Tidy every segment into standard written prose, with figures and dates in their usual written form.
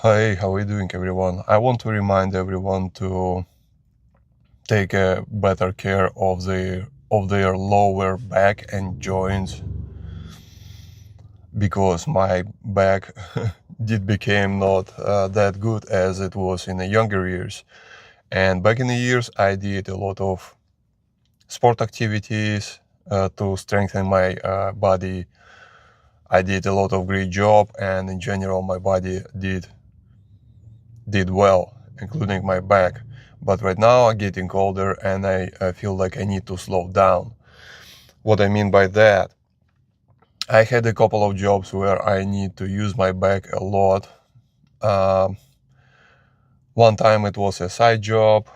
Hi, how are you doing, everyone? I want to remind everyone to take a better care of their lower back and joints because my back did became not that good as it was in the younger years. And back in the years, I did a lot of sport activities to strengthen my body. I did a lot of great job, and in general, my body did well, including my back. But right now I'm getting older and I feel like I need to slow down. What I mean by that, I had a couple of jobs where I need to use my back a lot. Um, One time it was a side job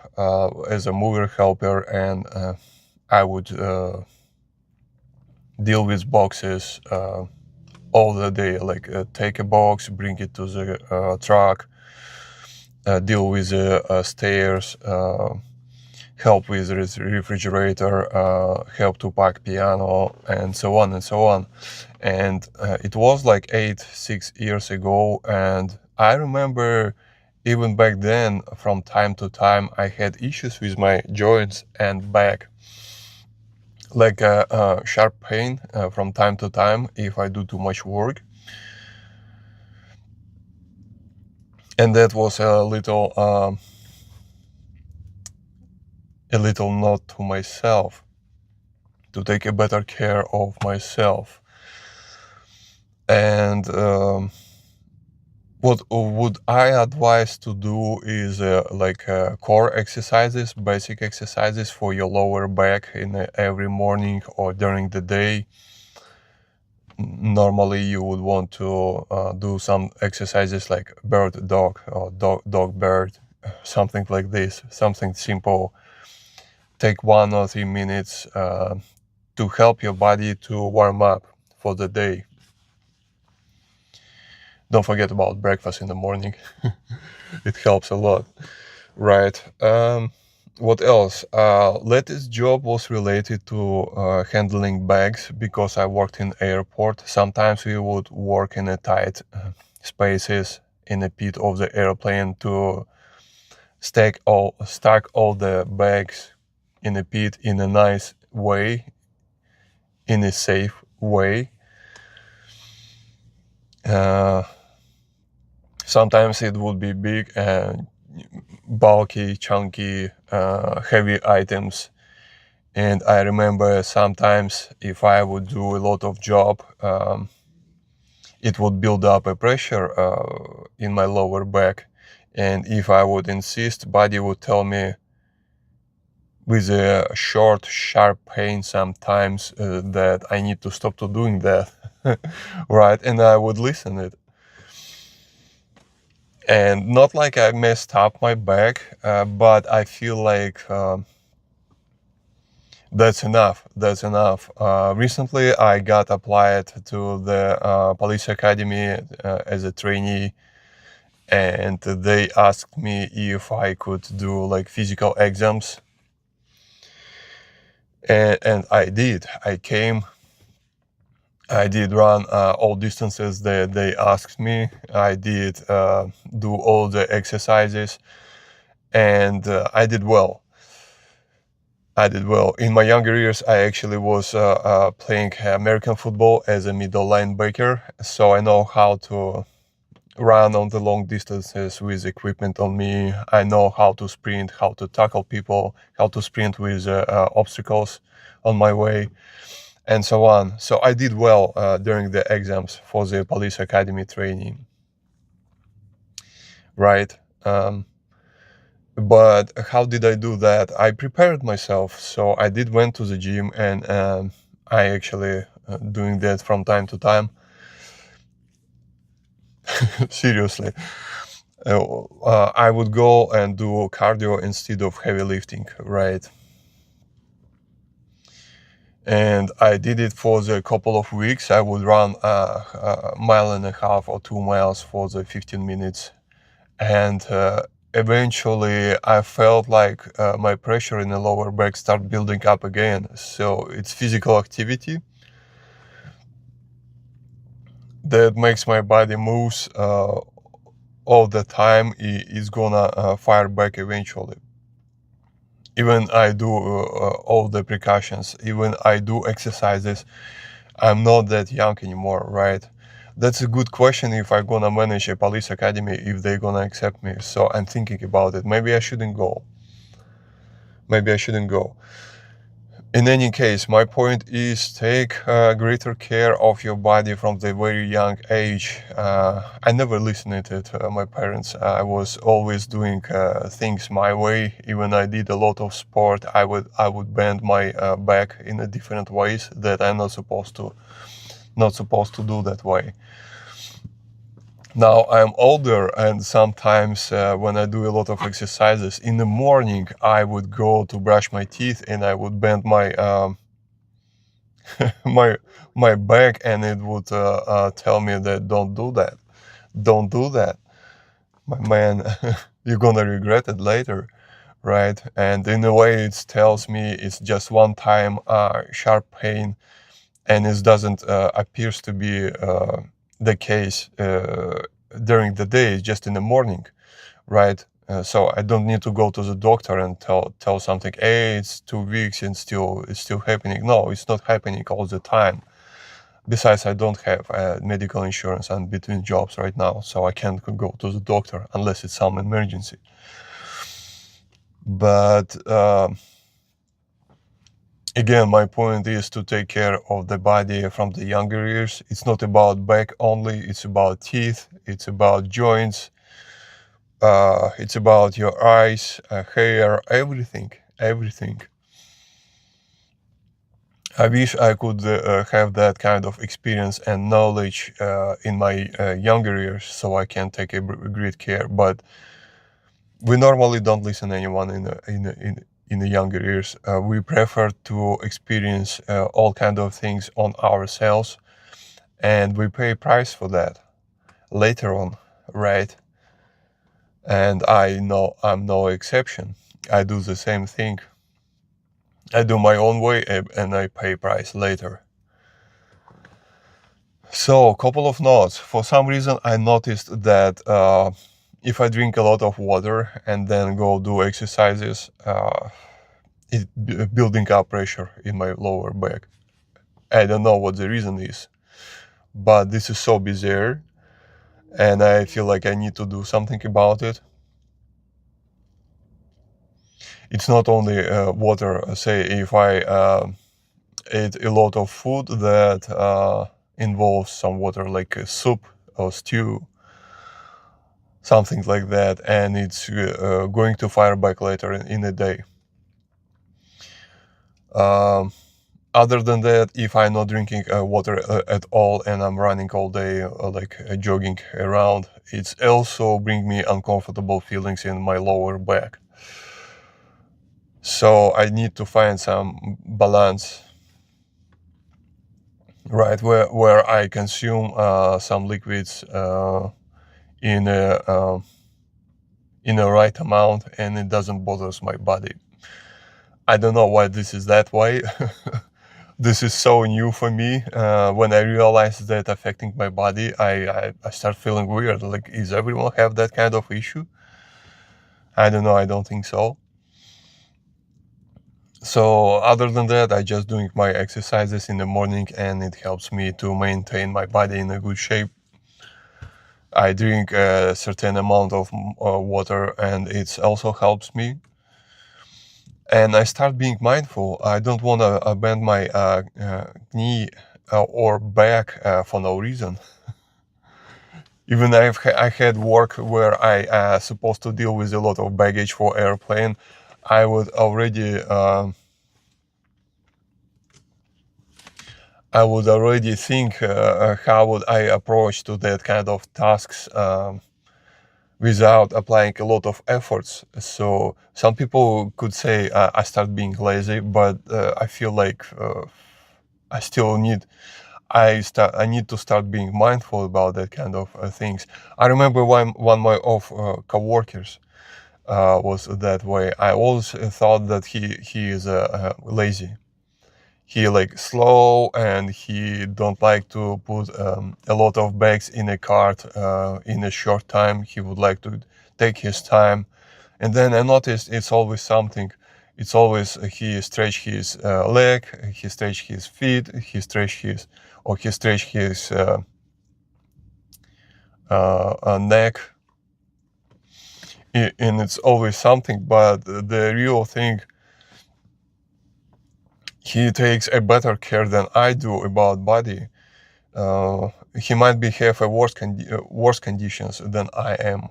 as a mover helper, and I would deal with boxes all the day, like take a box, bring it to the truck, deal with the stairs, help with refrigerator, help to pack piano, and so on and so on. And it was like 6 years ago, and I remember even back then, from time to time, I had issues with my joints and back, like a sharp pain from time to time if I do too much work. And that was a little note to myself to take a better care of myself. And what would I advise to do is like core exercises, basic exercises for your lower back in every morning or during the day. Normally you would want to do some exercises like bird dog or dog bird, something like this, something simple. Take 1 or 3 minutes to help your body to warm up for the day. Don't forget about breakfast in the morning. It helps a lot, right? What else? Latest job was related to handling bags because I worked in airport. Sometimes we would work in a tight spaces in the pit of the airplane to stack all the bags in the pit in a nice way, in a safe way. Sometimes it would be big and bulky, chunky, heavy items. And I remember sometimes if I would do a lot of job, it would build up a pressure in my lower back. And if I would insist, body would tell me with a short, sharp pain sometimes that I need to stop to doing that, right? And I would listen it. And not like I messed up my back, but I feel like that's enough. That's enough. Recently, I got applied to the police academy as a trainee, and they asked me if I could do like physical exams, and I did. I came. I did run all distances that they asked me. I did do all the exercises, and I did well. I did well. In my younger years, I actually was playing American football as a middle linebacker, so I know how to run on the long distances with equipment on me. I know how to sprint, how to tackle people, how to sprint with obstacles on my way, and so on. So I did well during the exams for the police academy training, right? But how did I do that? I prepared myself. So I did went to the gym, and I actually doing that from time to time. Seriously, I would go and do cardio instead of heavy lifting, right? And I did it for the couple of weeks. I would run a mile and a half or 2 miles for the 15 minutes. And eventually I felt like my pressure in the lower back started building up again. So it's physical activity that makes my body moves all the time is gonna fire back eventually. Even I do all the precautions, even I do exercises, I'm not that young anymore, right? That's a good question if I'm gonna manage a police academy, if they're gonna accept me. So I'm thinking about it. Maybe I shouldn't go. Maybe I shouldn't go. In any case, my point is take greater care of your body from the very young age. I never listened to my parents. I was always doing things my way. Even I did a lot of sport. I would bend my back in a different ways that I'm not supposed to do that way. Now I'm older, and sometimes when I do a lot of exercises in the morning, I would go to brush my teeth and I would bend my my my back, and it would tell me that don't do that, my man. You're gonna regret it later, right? And in a way, it tells me it's just one time sharp pain, and it doesn't appears to be the case during the day, just in the morning, right? So I don't need to go to the doctor and tell something. Hey, it's 2 weeks and it's still happening. No, it's not happening all the time. Besides, I don't have medical insurance. I'm between jobs right now, so I can't go to the doctor unless it's some emergency. But again, my point is to take care of the body from the younger years. It's not about back only. It's about teeth. It's about joints. It's about your eyes, hair, everything. I wish I could have that kind of experience and knowledge in my younger years, so I can take a great care. But we normally don't listen to anyone in the younger years. We prefer to experience all kind of things on ourselves, and we pay price for that later on, right? And I know I'm no exception. I do the same thing. I do my own way, and I pay price later. So, a couple of notes. For some reason, I noticed that if I drink a lot of water and then go do exercises, it's building up pressure in my lower back. I don't know what the reason is, but this is so bizarre, and I feel like I need to do something about it. It's not only water. Say if I ate a lot of food that involves some water, like a soup or stew, something like that, and it's going to fire back later in the day. Other than that, if I'm not drinking water at all and I'm running all day, jogging around, it's also bring me uncomfortable feelings in my lower back. So I need to find some balance, right, where I consume some liquids in a right amount, and it doesn't bother my body. I don't know why this is that way. This is so new for me. When I realized that affecting my body, I start feeling weird. Like, is everyone have that kind of issue? I don't know. I don't think so. So other than that, I just doing my exercises in the morning, and it helps me to maintain my body in a good shape. I drink a certain amount of water, and it also helps me. And I start being mindful. I don't want to bend my knee or back for no reason. Even if I had work where I supposed to deal with a lot of baggage for airplane, I would already think how would I approach to that kind of tasks without applying a lot of efforts. So some people could say I start being lazy, but I feel like I still need I need to start being mindful about that kind of things. I remember one of my coworkers was that way. I always thought that he is lazy. he like slow, and he don't like to put a lot of bags in a cart in a short time. He would like to take his time. And then I noticed it's always something. It's always he stretch his leg, he stretch his feet, he stretch his neck, and it's always something. But the real thing, he takes a better care than I do about body. He might be have a worse conditions than I am.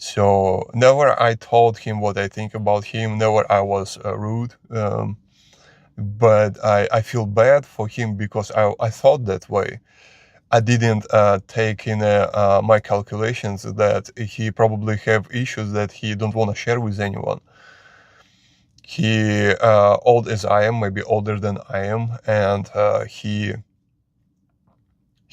So never I told him what I think about him. Never I was rude. But I feel bad for him because I thought that way. I didn't take in my calculations that he probably have issues that he don't want to share with anyone. He old as I am, maybe older than I am, and he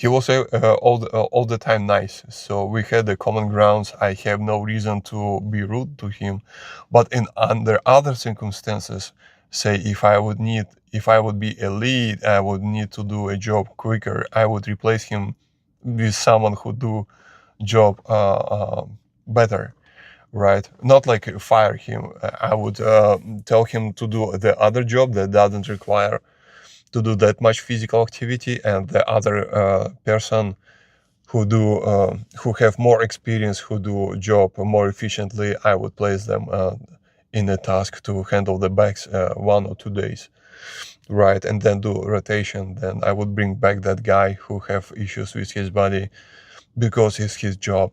was all the time nice. So we had the common grounds. I have no reason to be rude to him. But in under other circumstances, say if I would be a lead, I would need to do a job quicker, I would replace him with someone who do job better, right? Not like fire him. I would tell him to do the other job that doesn't require to do that much physical activity, and the other person who have more experience, who do job more efficiently, I would place them in a task to handle the bags 1 or 2 days, right? And then do rotation. Then I would bring back that guy who have issues with his body because it's his job,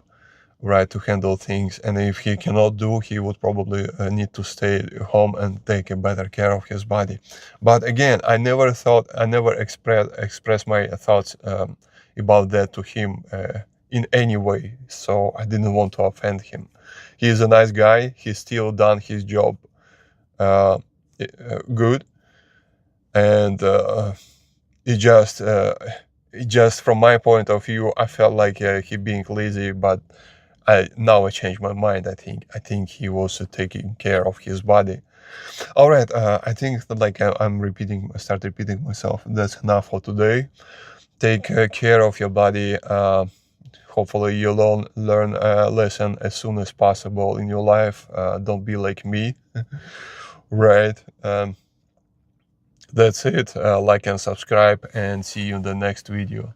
right, to handle things. And if he cannot do, he would probably need to stay home and take a better care of his body. But again, I never expressed my thoughts about that to him in any way. So I didn't want to offend him. He is a nice guy. He's still done his job uh, good. And it just from my point of view, I felt like he being lazy, but now I changed my mind. I think he was taking care of his body. All right, I think that like start repeating myself. That's enough for today. Take care of your body. Hopefully you learn a lesson as soon as possible in your life. Don't be like me, right? That's it. Like and subscribe, and see you in the next video.